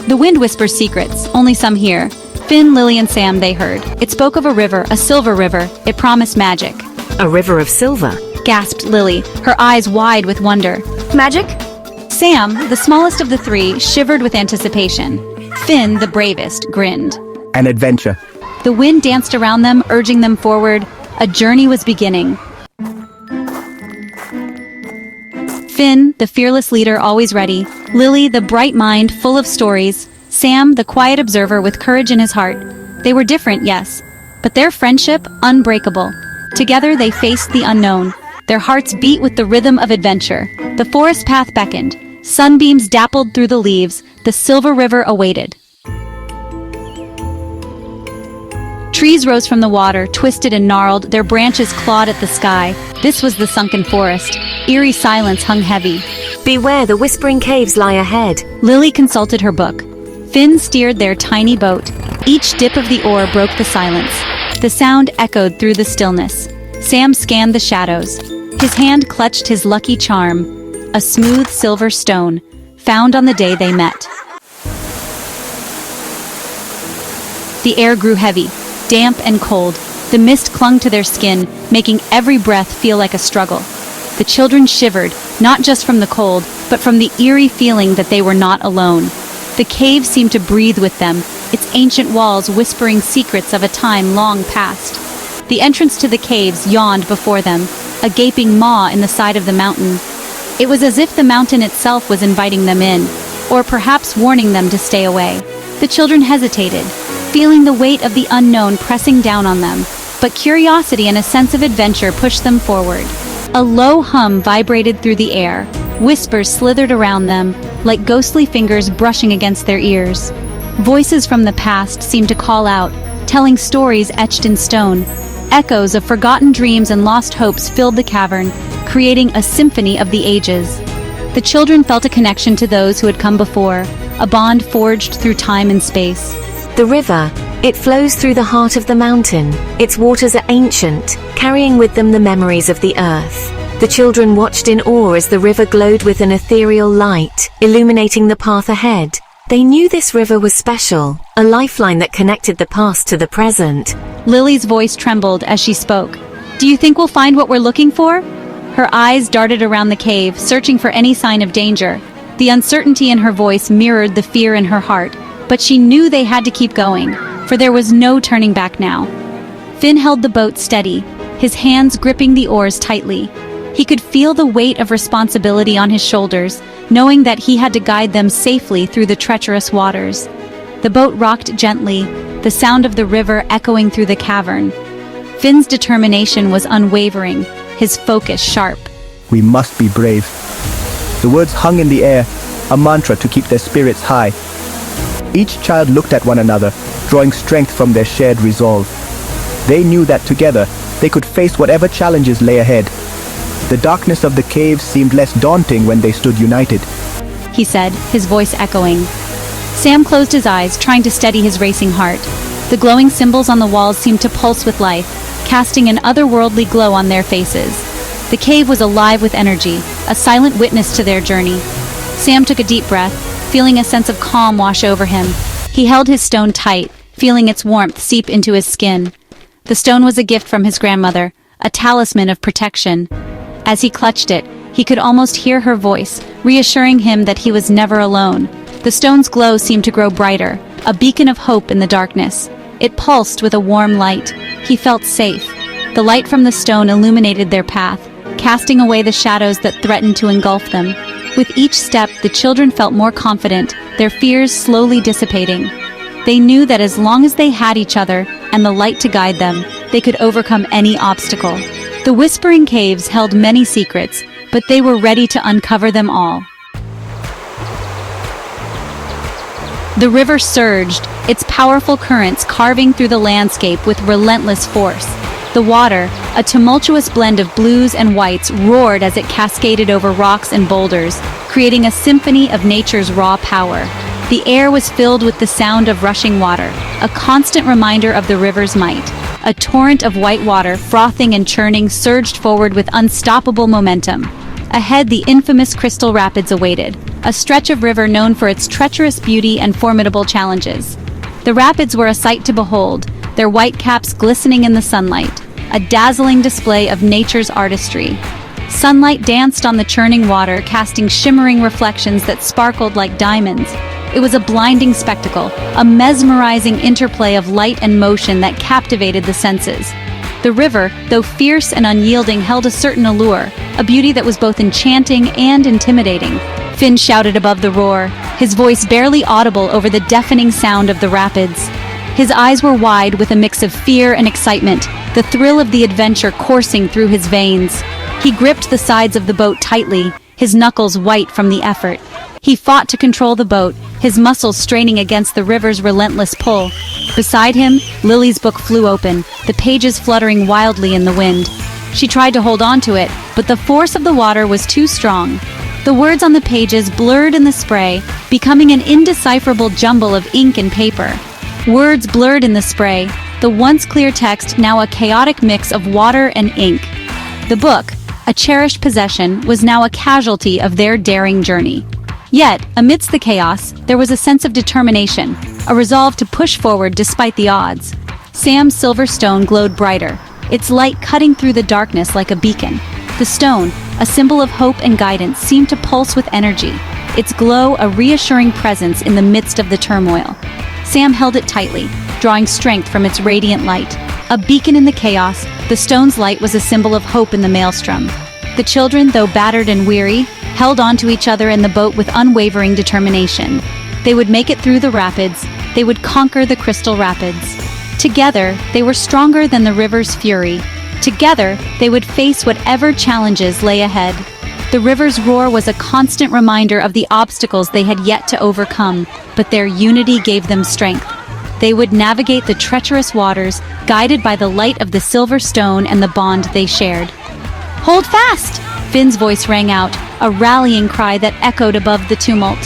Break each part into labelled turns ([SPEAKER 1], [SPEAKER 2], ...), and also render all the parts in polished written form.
[SPEAKER 1] The wind whispers secrets, only some hear. Finn, Lily, and Sam, they heard. It spoke of a river, a silver river. It promised magic.
[SPEAKER 2] A river of silver?
[SPEAKER 1] Gasped Lily, her eyes wide with wonder.
[SPEAKER 3] Magic?
[SPEAKER 1] Sam, the smallest of the three, shivered with anticipation. Finn, the bravest, grinned.
[SPEAKER 4] An adventure.
[SPEAKER 1] The wind danced around them, urging them forward. A journey was beginning. Finn, the fearless leader, always ready. Lily, the bright mind, full of stories. Sam, the quiet observer with courage in his heart. They were different, yes, but their friendship, unbreakable. Together they faced the unknown. Their hearts beat with the rhythm of adventure. The forest path beckoned. Sunbeams dappled through the leaves. The silver river awaited. Trees rose from the water, twisted and gnarled, their branches clawed at the sky. This was the sunken forest. Eerie silence hung heavy.
[SPEAKER 2] Beware, the whispering caves lie ahead.
[SPEAKER 1] Lily consulted her book. Finn steered their tiny boat. Each dip of the oar broke the silence. The sound echoed through the stillness. Sam scanned the shadows. His hand clutched his lucky charm, a smooth silver stone, found on the day they met. The air grew heavy, damp and cold. The mist clung to their skin, making every breath feel like a struggle. The children shivered, not just from the cold, but from the eerie feeling that they were not alone. The cave seemed to breathe with them, its ancient walls whispering secrets of a time long past. The entrance to the caves yawned before them, a gaping maw in the side of the mountain. It was as if the mountain itself was inviting them in, or perhaps warning them to stay away. The children hesitated, feeling the weight of the unknown pressing down on them, but curiosity and a sense of adventure pushed them forward. A low hum vibrated through the air. Whispers slithered around them, like ghostly fingers brushing against their ears. Voices from the past seemed to call out, telling stories etched in stone. Echoes of forgotten dreams and lost hopes filled the cavern, creating a symphony of the ages. The children felt a connection to those who had come before, a bond forged through time and space.
[SPEAKER 2] The river, it flows through the heart of the mountain. Its waters are ancient, carrying with them the memories of the earth. The children watched in awe as the river glowed with an ethereal light, illuminating the path ahead. They knew this river was special, a lifeline that connected the past to the present.
[SPEAKER 1] Lily's voice trembled as she spoke. "Do you think we'll find what we're looking for?" Her eyes darted around the cave, searching for any sign of danger. The uncertainty in her voice mirrored the fear in her heart, but she knew they had to keep going, for there was no turning back now. Finn held the boat steady, his hands gripping the oars tightly. He could feel the weight of responsibility on his shoulders, knowing that he had to guide them safely through the treacherous waters. The boat rocked gently, the sound of the river echoing through the cavern. Finn's determination was unwavering, his focus sharp.
[SPEAKER 4] We must be brave. The words hung in the air, a mantra to keep their spirits high. Each child looked at one another, drawing strength from their shared resolve. They knew that together, they could face whatever challenges lay ahead. The darkness of the cave seemed less daunting when they stood united.
[SPEAKER 1] He said, his voice echoing. Sam closed his eyes, trying to steady his racing heart. The glowing symbols on the walls seemed to pulse with life, casting an otherworldly glow on their faces. The cave was alive with energy, a silent witness to their journey. Sam took a deep breath, feeling a sense of calm wash over him. He held his stone tight, feeling its warmth seep into his skin. The stone was a gift from his grandmother, a talisman of protection. As he clutched it, he could almost hear her voice, reassuring him that he was never alone. The stone's glow seemed to grow brighter, a beacon of hope in the darkness. It pulsed with a warm light. He felt safe. The light from the stone illuminated their path, casting away the shadows that threatened to engulf them. With each step, the children felt more confident, their fears slowly dissipating. They knew that as long as they had each other and the light to guide them, they could overcome any obstacle. The whispering caves held many secrets, but they were ready to uncover them all. The river surged, its powerful currents carving through the landscape with relentless force. The water, a tumultuous blend of blues and whites, roared as it cascaded over rocks and boulders, creating a symphony of nature's raw power. The air was filled with the sound of rushing water, a constant reminder of the river's might. A torrent of white water, frothing and churning, surged forward with unstoppable momentum. Ahead, the infamous Crystal Rapids awaited, a stretch of river known for its treacherous beauty and formidable challenges. The rapids were a sight to behold, their white caps glistening in the sunlight, a dazzling display of nature's artistry. Sunlight danced on the churning water, casting shimmering reflections that sparkled like diamonds. It was a blinding spectacle, a mesmerizing interplay of light and motion that captivated the senses. The river, though fierce and unyielding, held a certain allure, a beauty that was both enchanting and intimidating. Finn shouted above the roar, his voice barely audible over the deafening sound of the rapids. His eyes were wide with a mix of fear and excitement, the thrill of the adventure coursing through his veins. He gripped the sides of the boat tightly, his knuckles white from the effort. He fought to control the boat, his muscles straining against the river's relentless pull. Beside him, Lily's book flew open, the pages fluttering wildly in the wind. She tried to hold on to it, but the force of the water was too strong. The words on the pages blurred in the spray, becoming an indecipherable jumble of ink and paper. Words blurred in the spray, the once clear text now a chaotic mix of water and ink. The book, a cherished possession, was now a casualty of their daring journey. Yet, amidst the chaos, there was a sense of determination, a resolve to push forward despite the odds. Sam's silver stone glowed brighter, its light cutting through the darkness like a beacon. The stone, a symbol of hope and guidance, seemed to pulse with energy, its glow a reassuring presence in the midst of the turmoil. Sam held it tightly, drawing strength from its radiant light. A beacon in the chaos, the stone's light was a symbol of hope in the maelstrom. The children, though battered and weary, held on to each other in the boat with unwavering determination. They would make it through the rapids, they would conquer the Crystal Rapids. Together, they were stronger than the river's fury. Together, they would face whatever challenges lay ahead. The river's roar was a constant reminder of the obstacles they had yet to overcome, but their unity gave them strength. They would navigate the treacherous waters, guided by the light of the silver stone and the bond they shared. "Hold fast!" Finn's voice rang out, a rallying cry that echoed above the tumult.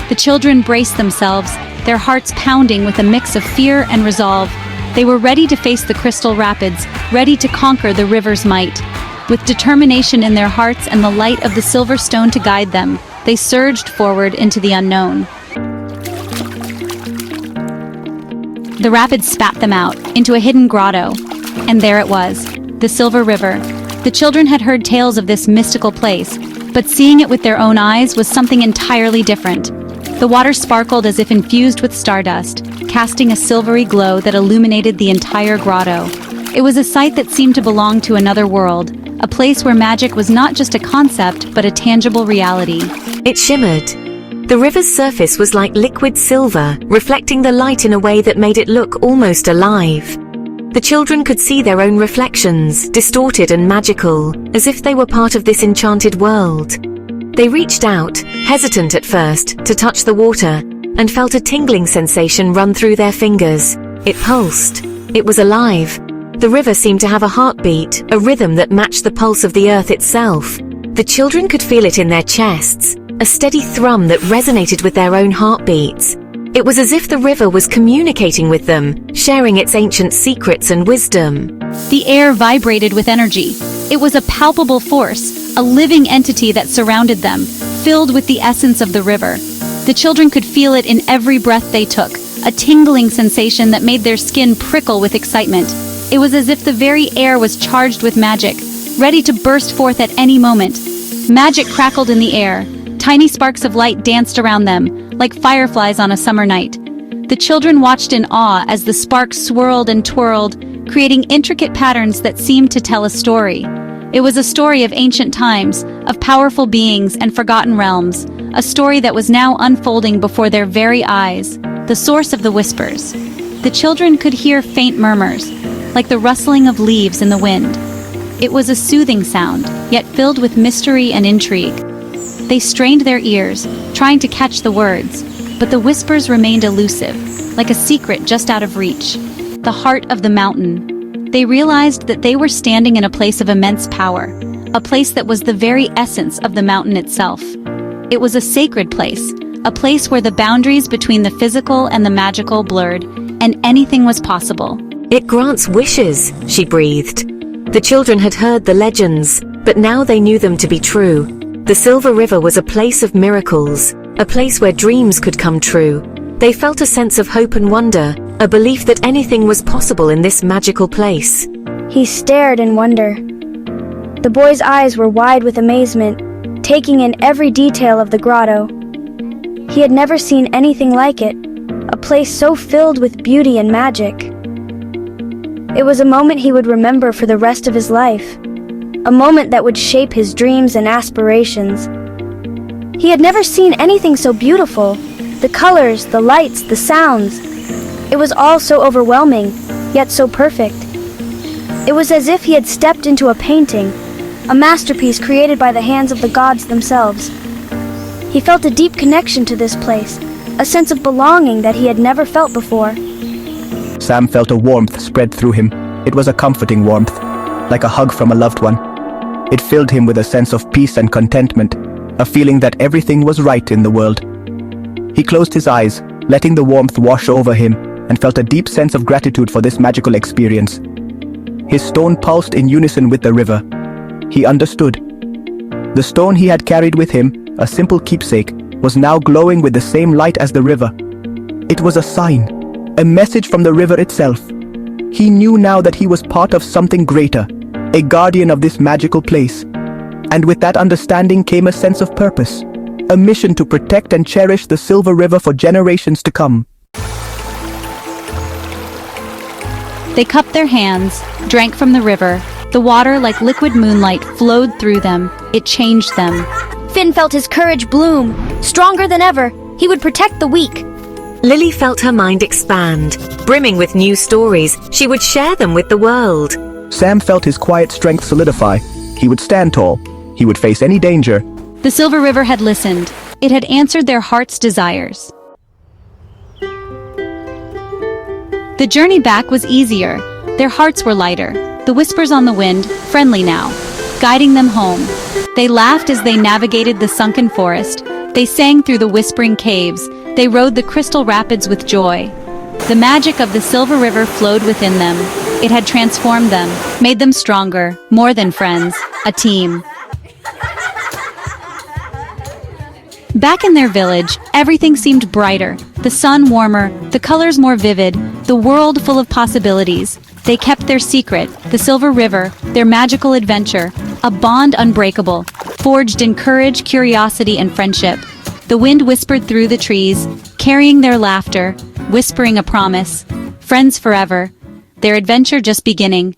[SPEAKER 1] The children braced themselves, their hearts pounding with a mix of fear and resolve. They were ready to face the Crystal Rapids, ready to conquer the river's might. With determination in their hearts and the light of the silver stone to guide them, they surged forward into the unknown. The rapids spat them out, into a hidden grotto. And there it was, the Silver River. The children had heard tales of this mystical place, but seeing it with their own eyes was something entirely different. The water sparkled as if infused with stardust, casting a silvery glow that illuminated the entire grotto. It was a sight that seemed to belong to another world, a place where magic was not just a concept, but a tangible reality.
[SPEAKER 2] It shimmered. The river's surface was like liquid silver, reflecting the light in a way that made it look almost alive. The children could see their own reflections, distorted and magical, as if they were part of this enchanted world. They reached out, hesitant at first, to touch the water, and felt a tingling sensation run through their fingers. It pulsed. It was alive. The river seemed to have a heartbeat, a rhythm that matched the pulse of the earth itself. The children could feel it in their chests, a steady thrum that resonated with their own heartbeats. It was as if the river was communicating with them, sharing its ancient secrets and wisdom.
[SPEAKER 1] The air vibrated with energy. It was a palpable force, a living entity that surrounded them, filled with the essence of the river. The children could feel it in every breath they took, a tingling sensation that made their skin prickle with excitement. It was as if the very air was charged with magic, ready to burst forth at any moment. Magic crackled in the air. Tiny sparks of light danced around them, like fireflies on a summer night. The children watched in awe as the sparks swirled and twirled, creating intricate patterns that seemed to tell a story. It was a story of ancient times, of powerful beings and forgotten realms, a story that was now unfolding before their very eyes, the source of the whispers. The children could hear faint murmurs, like the rustling of leaves in the wind. It was a soothing sound, yet filled with mystery and intrigue. They strained their ears, trying to catch the words, but the whispers remained elusive, like a secret just out of reach. The heart of the mountain. They realized that they were standing in a place of immense power, a place that was the very essence of the mountain itself. It was a sacred place, a place where the boundaries between the physical and the magical blurred, and anything was possible.
[SPEAKER 2] "It grants wishes," she breathed. The children had heard the legends, but now they knew them to be true. The Silver River was a place of miracles, a place where dreams could come true. They felt a sense of hope and wonder, a belief that anything was possible in this magical place.
[SPEAKER 3] He stared in wonder. The boy's eyes were wide with amazement, taking in every detail of the grotto. He had never seen anything like it, a place so filled with beauty and magic. It was a moment he would remember for the rest of his life, a moment that would shape his dreams and aspirations. He had never seen anything so beautiful. The colors, the lights, the sounds. It was all so overwhelming, yet so perfect. It was as if he had stepped into a painting, a masterpiece created by the hands of the gods themselves. He felt a deep connection to this place, a sense of belonging that he had never felt before.
[SPEAKER 4] Sam felt a warmth spread through him. It was a comforting warmth, like a hug from a loved one. It filled him with a sense of peace and contentment, a feeling that everything was right in the world. He closed his eyes, letting the warmth wash over him, and felt a deep sense of gratitude for this magical experience. His stone pulsed in unison with the river. He understood. The stone he had carried with him, a simple keepsake, was now glowing with the same light as the river. It was a sign, a message from the river itself. He knew now that he was part of something greater, a guardian of this magical place. And with that understanding came a sense of purpose, a mission to protect and cherish the Silver River for generations to come.
[SPEAKER 1] They cupped their hands, drank from the river. The water, like liquid moonlight, flowed through them. It changed them.
[SPEAKER 3] Finn felt his courage bloom. Stronger than ever, he would protect the weak.
[SPEAKER 2] Lily felt her mind expand. Brimming with new stories, she would share them with the world.
[SPEAKER 4] Sam felt his quiet strength solidify. He would stand tall. He would face any danger.
[SPEAKER 1] The Silver River had listened. It had answered their heart's desires. The journey back was easier. Their hearts were lighter. The whispers on the wind, friendly now, guiding them home. They laughed as they navigated the sunken forest. They sang through the whispering caves. They rode the crystal rapids with joy. The magic of the Silver River flowed within them. It had transformed them, made them stronger, more than friends, a team. Back in their village, everything seemed brighter, the sun warmer, the colors more vivid, the world full of possibilities. They kept their secret, the Silver River, their magical adventure, a bond unbreakable, forged in courage, curiosity, and friendship. The wind whispered through the trees, carrying their laughter, whispering a promise. Friends forever, their adventure just beginning.